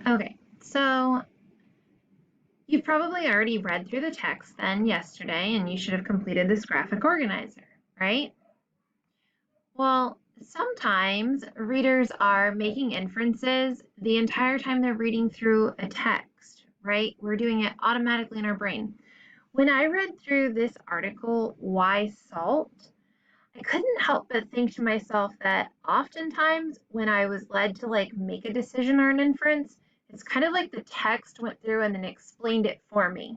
Okay, so you've probably already read through the text then yesterday, and you should have completed this graphic organizer, right? Well, sometimes readers are making inferences the entire time they're reading through a text, right? We're doing it automatically in our brain. When I read through this article, Why Salt? I couldn't help but think to myself that oftentimes when I was led to make a decision or an inference, it's kind of like the text went through and then explained it for me.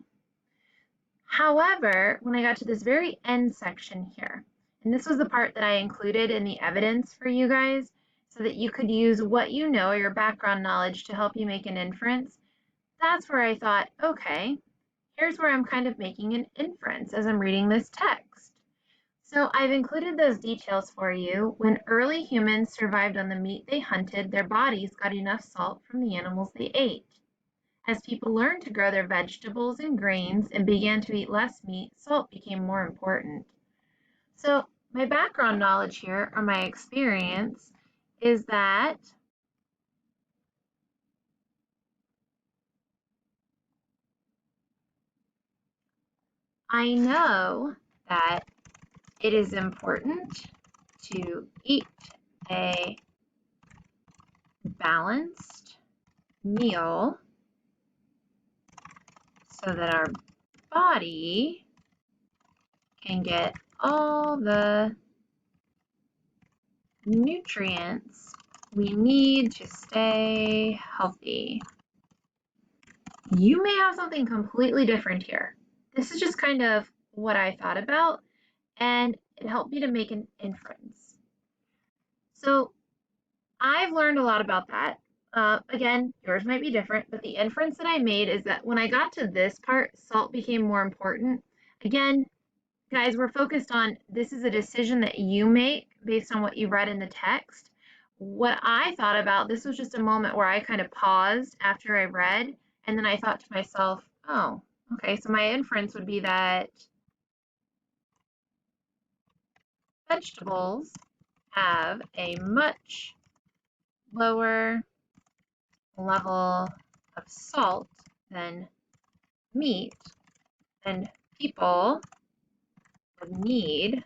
However, when I got to this very end section here, and this was the part that I included in the evidence for you guys so that you could use what you know, your background knowledge, to help you make an inference, that's where I thought, okay, here's where I'm kind of making an inference as I'm reading this text. So I've included those details for you. When early humans survived on the meat they hunted, their bodies got enough salt from the animals they ate. As people learned to grow their vegetables and grains and began to eat less meat, salt became more important. So my background knowledge here, or my experience, is that I know that it is important to eat a balanced meal so that our body can get all the nutrients we need to stay healthy. You may have something completely different here. This is just kind of what I thought about, and it helped me to make an inference. So I've learned a lot about that. Again, yours might be different, but the inference that I made is that when I got to this part, salt became more important. Again, guys, we're focused on this is a decision that you make based on what you read in the text. What I thought about, this was just a moment where I kind of paused after I read, and then I thought to myself, oh, okay, so my inference would be that vegetables have a much lower level of salt than meat, and people would need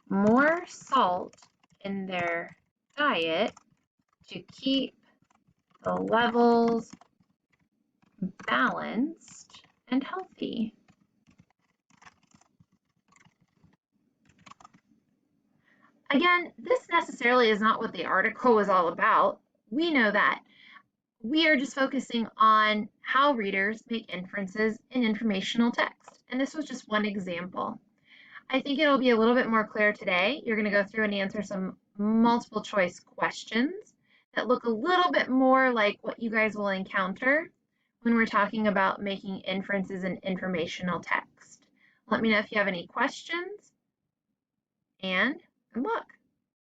more salt in their diet to keep the levels balanced and healthy. Again, this necessarily is not what the article was all about. We know that. We are just focusing on how readers make inferences in informational text. And this was just one example. I think it'll be a little bit more clear today. You're going to go through and answer some multiple choice questions that look a little bit more like what you guys will encounter when we're talking about making inferences in informational text. Let me know if you have any questions, and good luck.